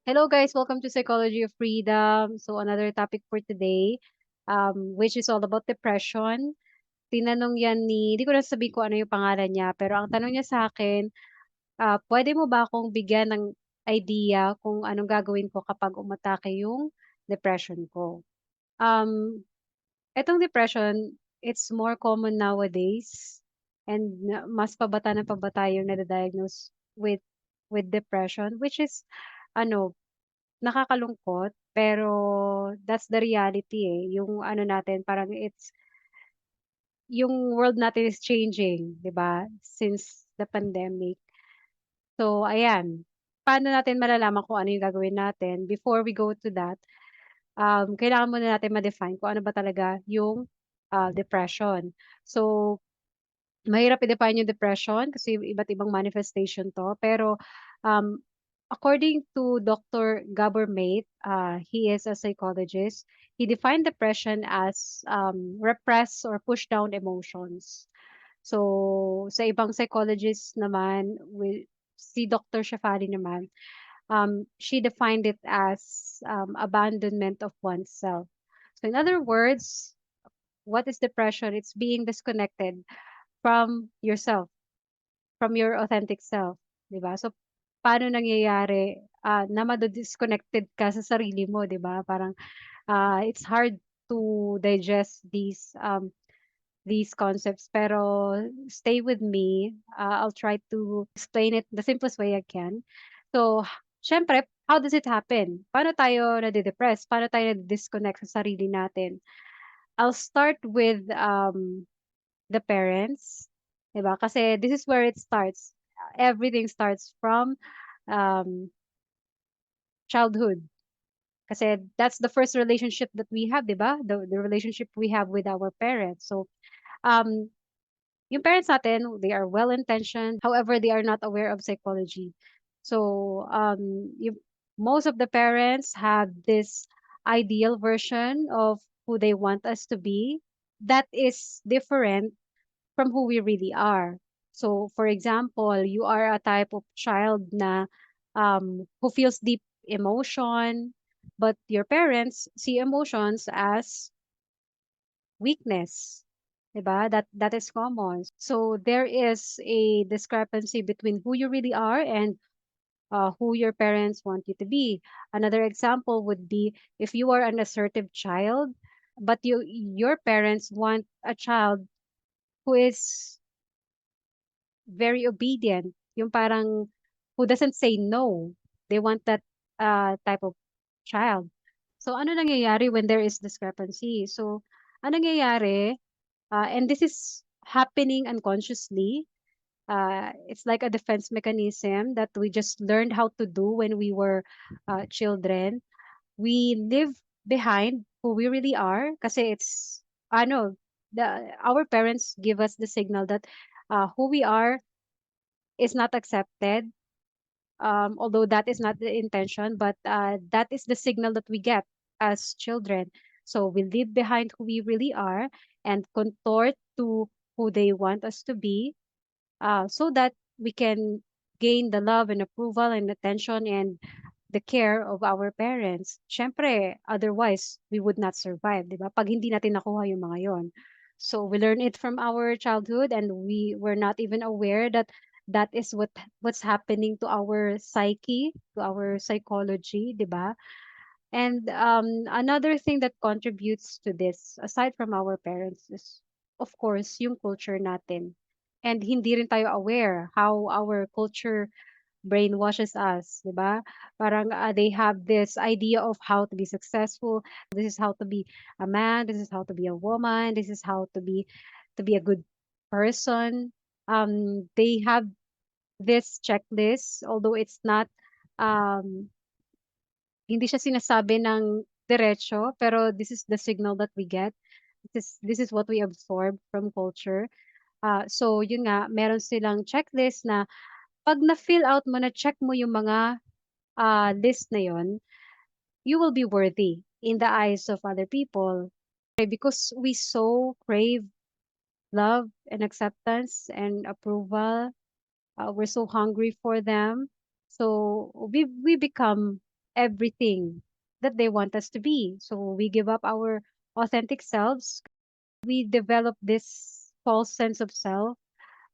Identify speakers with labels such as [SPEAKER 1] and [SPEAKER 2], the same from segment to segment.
[SPEAKER 1] Hello guys, welcome to Psychology of Freedom. So another topic for today, which is all about depression. Tinanong yan hindi ko na sabihin kung ano yung pangalan niya, pero ang tanong niya sa akin, pwede mo ba akong bigyan ng idea kung anong gagawin ko kapag umatake yung depression ko? Um, Etong depression, it's more common nowadays and mas pabata na pabata yung nade-diagnose with depression, which is ano, nakakalungkot, pero that's the reality, eh, yung ano natin parang yung world natin is changing, 'di ba, since the pandemic. So ayan, paano natin malalaman kung ano yung gagawin natin? Before we go to that, kailangan muna natin ma-define kung ano ba talaga yung, depression. So mahirap i-define yung depression kasi iba't ibang manifestation 'to, pero, um, according to Dr. Gabor Mate, he is a psychologist. He defined depression as, repressed or pushed down emotions. So, sa ibang psychologist naman si Dr. Shafari naman, she defined it as, abandonment of oneself. So in other words, what is depression? It's being disconnected from yourself, from your authentic self, 'di ba? So, paano nangyayari, na disconnected ka sa sarili mo, 'di ba? Parang, it's hard to digest these concepts, pero stay with me. I'll try to explain it the simplest way I can. So, siyempre, how does it happen? Paano tayo nade-depress? Paano tayo nadi-disconnect sa sarili natin? I'll start with, the parents, 'di ba? Kasi this is where it starts. Everything starts from, um, childhood. Kasi that's the first relationship that we have, 'di ba? The relationship we have with our parents. So, um, yung parents natin, they are well-intentioned, however, they are not aware of psychology. So, most of the parents have this ideal version of who they want us to be that is different from who we really are. So, for example, you are a type of child na who feels deep emotion, but your parents see emotions as weakness. 'Di ba? That is common. So there is a discrepancy between who you really are and who your parents want you to be. Another example would be if you are an assertive child, but your parents want a child who is very obedient, yung parang who doesn't say no. They want that, type of child. So, ano nangyayari when there is discrepancy? So, ang nangyayari, and this is happening unconsciously, it's like a defense mechanism that we just learned how to do when we were, children. We live behind who we really are kasi it's ano, our parents give us the signal that, who we are is not accepted, although that is not the intention, but that is the signal that we get as children. So we leave behind who we really are and contort to who they want us to be, so that we can gain the love and approval and attention and the care of our parents. Siyempre, otherwise, we would not survive, di ba? Pag hindi natin nakuha yung mga yon. So we learn it from our childhood and we were not even aware that that is what's happening to our psyche, to our psychology, di ba? And another thing that contributes to this, aside from our parents, is of course yung culture natin. And hindi rin tayo aware how our culture brainwashes us, 'di ba? Parang, they have this idea of how to be successful. This is how to be a man, this is how to be a woman, this is how to be a good person. They have this checklist, although it's not, um, hindi siya sinasabi ng diretso, pero this is the signal that we get. This is what we absorb from culture. So yun nga, meron silang checklist na 'pag na-fill out mo, na-check mo yung mga, list na yun, you will be worthy in the eyes of other people. Because we so crave love and acceptance and approval, we're so hungry for them. So we become everything that they want us to be. So we give up our authentic selves. We develop this false sense of self,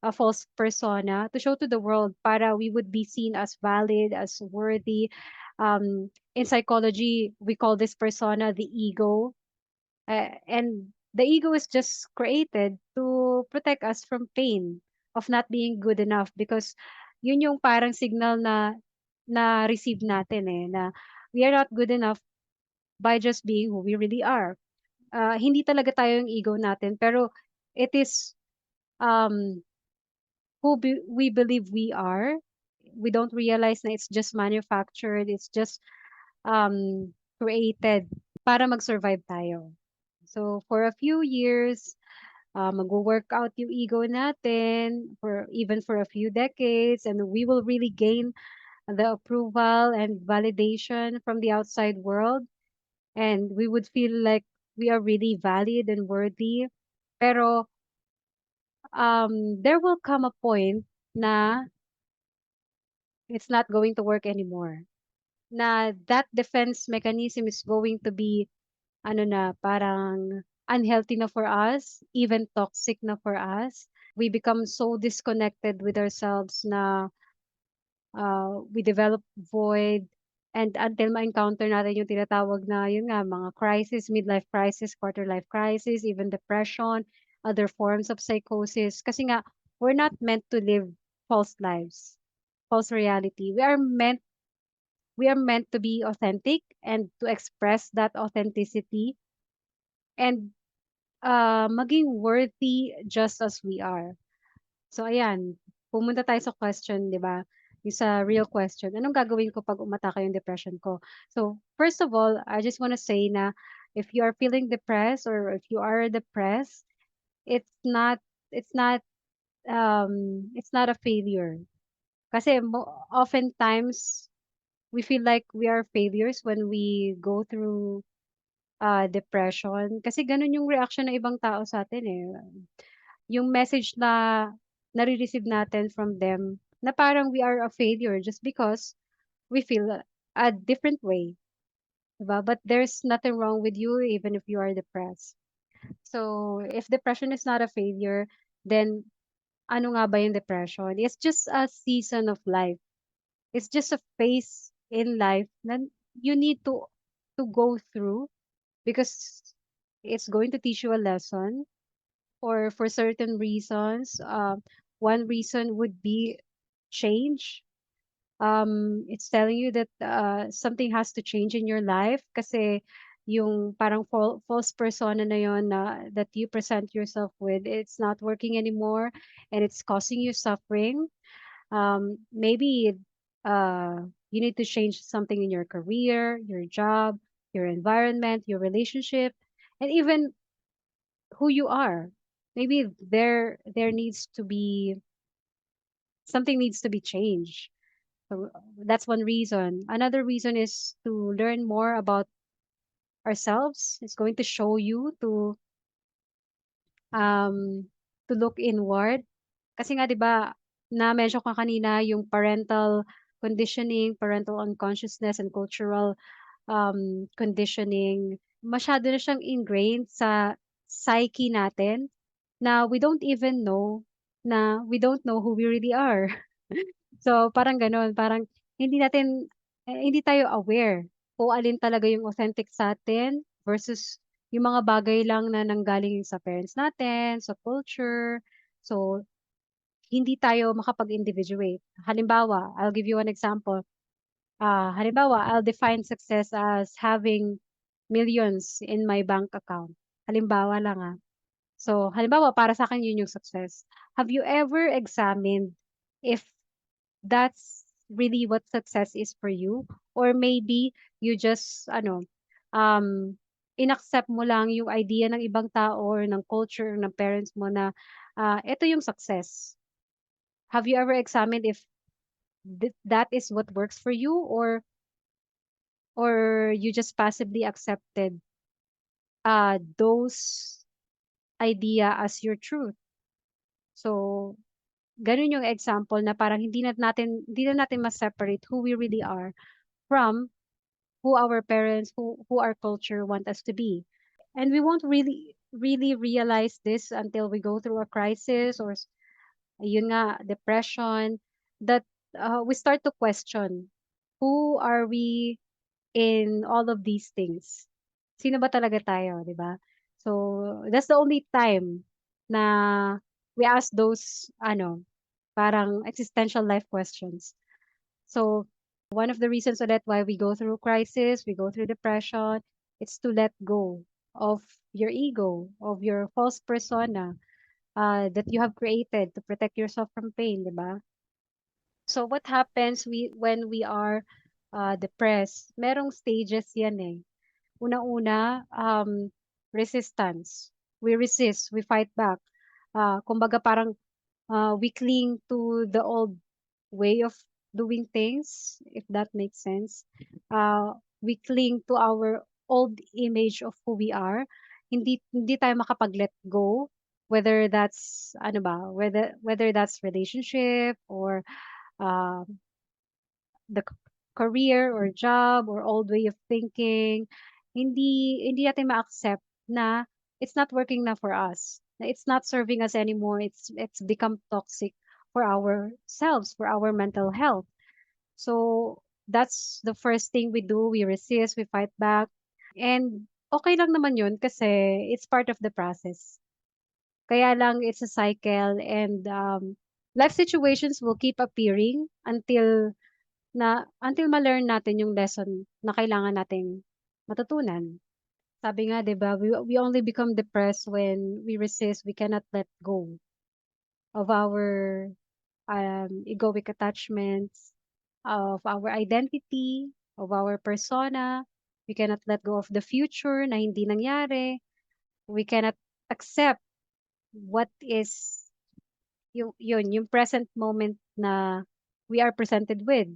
[SPEAKER 1] a false persona to show to the world para we would be seen as valid, as worthy. In psychology, we call this persona the ego. And the ego is just created to protect us from pain of not being good enough because yun yung parang signal na receive natin na we are not good enough by just being who we really are. Hindi talaga tayo yung ego natin, pero it is um, we believe we are. We don't realize na it's just manufactured, it's just created para mag-survive tayo. So for a few years, mag-work out yung ego natin for even for a few decades, and we will really gain the approval and validation from the outside world, and we would feel like we are really valid and worthy. Pero there will come a point na it's not going to work anymore. Na that defense mechanism is going to be ano na parang unhealthy na for us, even toxic na for us. We become so disconnected with ourselves na we develop void, and until ma-encounter natin yung tinatawag na yun nga mga crisis, midlife crisis, quarter life crisis, even depression, other forms of psychosis. Kasi nga, we're not meant to live false lives, false reality. We are meant to be authentic and to express that authenticity and maging worthy just as we are. So ayan, pumunta tayo sa question, 'di ba? Yung sa real question. Anong gagawin ko pag umatake yung depression ko? So, first of all, I just want to say na if you are feeling depressed or if you are depressed, it's not it's not it's not a failure. Kasi oftentimes we feel like we are failures when we go through depression kasi ganun yung reaction ng ibang tao sa atin eh. Yung message na nare-receive natin from them na parang we are a failure just because we feel a different way, 'di ba? But there's nothing wrong with you even if you are depressed. So, if depression is not a failure, then ano nga ba yung depression? It's just a season of life. It's just a phase in life na you need to go through because it's going to teach you a lesson or for certain reasons. One reason would be change. It's telling you that something has to change in your life kasi yung parang false persona na yon na that you present yourself with, it's not working anymore and it's causing you suffering. Maybe you need to change something in your career, your job, your environment, your relationship, and even who you are. Maybe there needs to be something needs to be changed. So that's one reason. Another reason is to learn more about ourselves. It's going to show you to look inward. Kasi nga 'di ba, na-mention ko kanina yung parental conditioning, parental unconsciousness and cultural conditioning. Masyado na siyang ingrained sa psyche natin na we don't know who we really are. So, parang gano'n, parang hindi tayo aware kung alin talaga yung authentic sa'tin versus yung mga bagay lang na nanggaling sa parents natin, sa culture. So, hindi tayo makapag-individuate. Halimbawa, I'll give you an example. Halimbawa, I'll define success as having millions in my bank account. Halimbawa lang, So, halimbawa para sa'kin yun yung success. Have you ever examined if that's really what success is for you? Or maybe you just um, inaccept mo lang yung idea ng ibang tao or ng culture ng parents mo na ito yung success. Have you ever examined if that is what works for you, or you just passively accepted those idea as your truth? So, ganun yung example na parang hindi na natin ma-separate who we really are from who our parents, who our culture want us to be. And we won't really realize this until we go through a crisis or yun nga, depression, that we start to question, who are we in all of these things? Sino ba talaga tayo, 'di ba? So, that's the only time na we ask those ano, parang existential life questions. So, one of the reasons ulit why we go through crisis, we go through depression, it's to let go of your ego, of your false persona that you have created to protect yourself from pain, 'di ba? So what happens when we are depressed? Merong stages 'yan eh. Una-una, resistance. We resist, we fight back. Kumbaga parang we cling to the old way of doing things, if that makes sense. We cling to our old image of who we are. Hindi tayo makapag-let go, whether that's ano ba, whether that's relationship or uh, the career or job or old way of thinking. Hindi natin ma-accept na it's not working na for us. Na it's not serving us anymore. It's become toxic for ourselves, for our mental health. So that's the first thing we do. We resist, we fight back. And okay lang naman yun kasi it's part of the process. Kaya lang it's a cycle and life situations will keep appearing until ma-learn natin yung lesson na kailangan nating matutunan. Sabi nga 'di ba, we only become depressed when we resist, we cannot let go of our egoic attachments, of our identity, of our persona. We cannot let go of the future na hindi nangyari. We cannot accept what is yung present moment na we are presented with.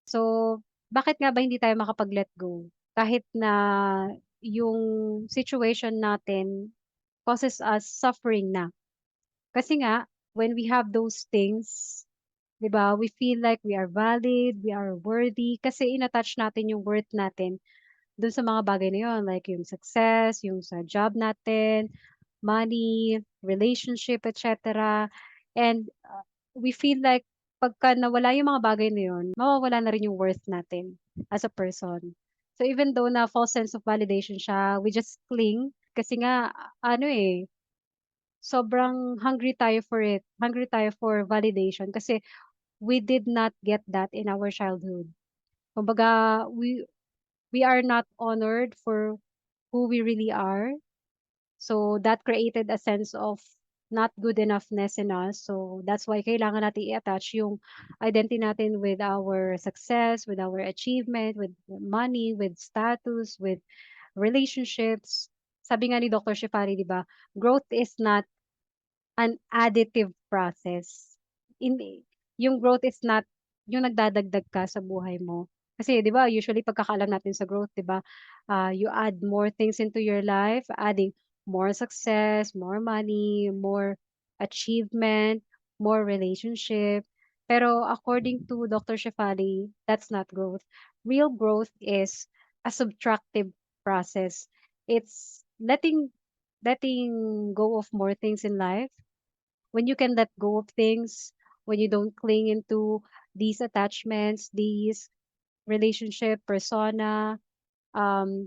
[SPEAKER 1] So, bakit nga ba hindi tayo makapag-let go? Kahit na yung situation natin causes us suffering na. Kasi nga, when we have those things, 'di ba, we feel like we are valid, we are worthy, kasi in-attach natin yung worth natin dun sa mga bagay na yun, like yung success, yung sa job natin, money, relationship, etc. And we feel like pagka nawala yung mga bagay na yun, mawawala na rin yung worth natin as a person. So even though na false sense of validation siya, we just cling kasi nga ano eh, sobrang hungry tayo for it. Hungry tayo for validation kasi we did not get that in our childhood. Kumbaga, we are not honored for who we really are. So that created a sense of not good enoughness in us. So that's why kailangan natin i-attach yung identity natin with our success, with our achievement, with money, with status, with relationships. Sabi nga ni Dr. Shefari, di ba, growth is not an additive process. Hindi, yung growth is not yung nagdadagdag ka sa buhay mo. Kasi 'di ba, usually pagkakaalam natin sa growth, 'di ba, you add more things into your life, adding more success, more money, more achievement, more relationship. Pero according to Dr. Shefali, that's not growth. Real growth is a subtractive process. It's letting go of more things in life. When you can let go of things, when you don't cling into these attachments, these relationship, persona,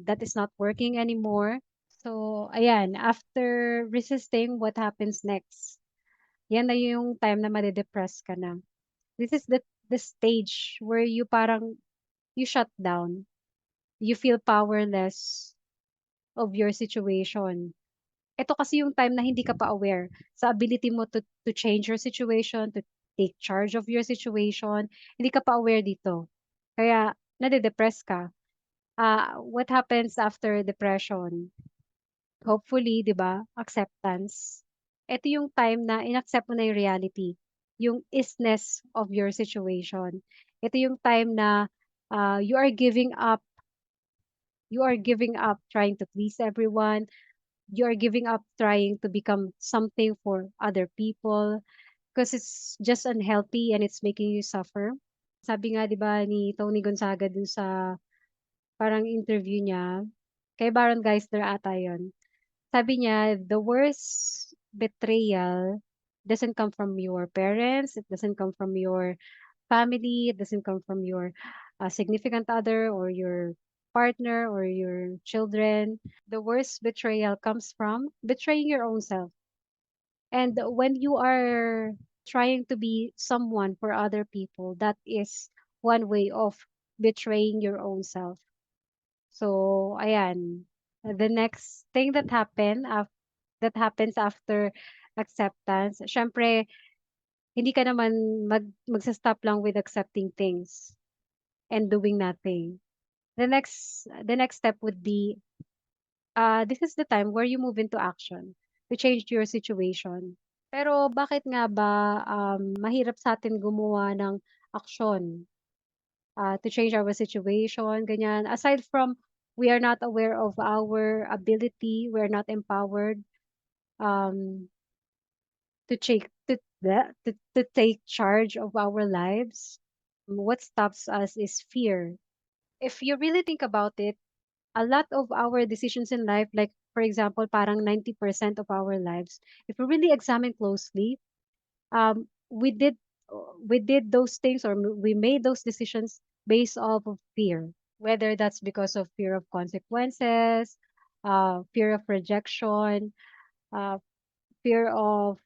[SPEAKER 1] that is not working anymore. So, ayan, after resisting, what happens next? Yan na yung time na made-depress ka na. This is the stage where you parang, you shut down. You feel powerless of your situation. Ito kasi yung time na hindi ka pa aware sa ability mo to change your situation, to take charge of your situation. Hindi ka pa aware dito. Kaya nade-depress ka. What happens after depression? Hopefully, 'di ba, acceptance. Ito yung time na inaccept mo na yung reality, yung isness of your situation. Ito yung time na you are giving up trying to please everyone. You are giving up trying to become something for other people because it's just unhealthy and it's making you suffer. Sabi nga 'di ba ni Tony Gonzaga dun sa parang interview niya, kay Baron Geisler ata yun. Sabi niya, the worst betrayal doesn't come from your parents, it doesn't come from your family, it doesn't come from your significant other or your partner or your children. The worst betrayal comes from betraying your own self. And when you are trying to be someone for other people, that is one way of betraying your own self. So, ayan. The next thing that happens after acceptance, syempre, hindi ka naman magsa-stop lang with accepting things and doing nothing. The next step would be, this is the time where you move into action to change your situation. Pero bakit nga ba mahirap sa atin gumawa ng aksyon to change our situation, ganyan. Aside from we are not aware of our ability, we are not empowered um, to take charge of our lives. What stops us is fear. If you really think about it, a lot of our decisions in life, like for example, parang 90% of our lives, if we really examine closely, um, we did we did those things or we made those decisions based off of fear, whether that's because of fear of consequences, fear of rejection, uh, fear of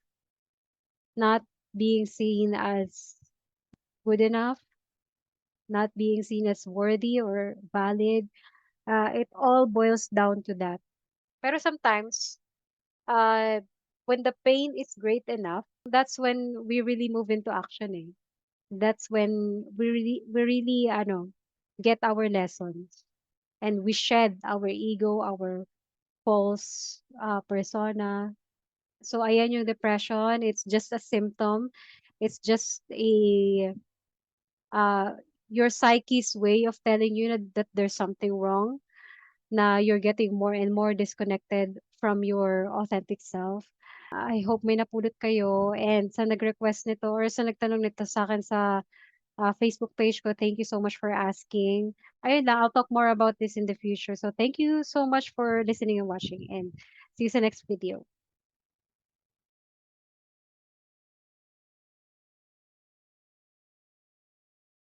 [SPEAKER 1] not being seen as good enough, not being seen as worthy or valid. It all boils down to that. Pero sometimes, uh, when the pain is great enough, that's when we really move into action. Eh. That's when we really get our lessons and we shed our ego, our false persona. So ayan yung depression. It's just a symptom. It's just a uh, your psyche's way of telling you that there's something wrong, na you're getting more and more disconnected from your authentic self. I hope may napulot kayo and sa nag-request nito or sa nagtanong nito sa akin sa Facebook page ko, thank you so much for asking. Ayun lang, I'll talk more about this in the future. So thank you so much for listening and watching and see you sa next video.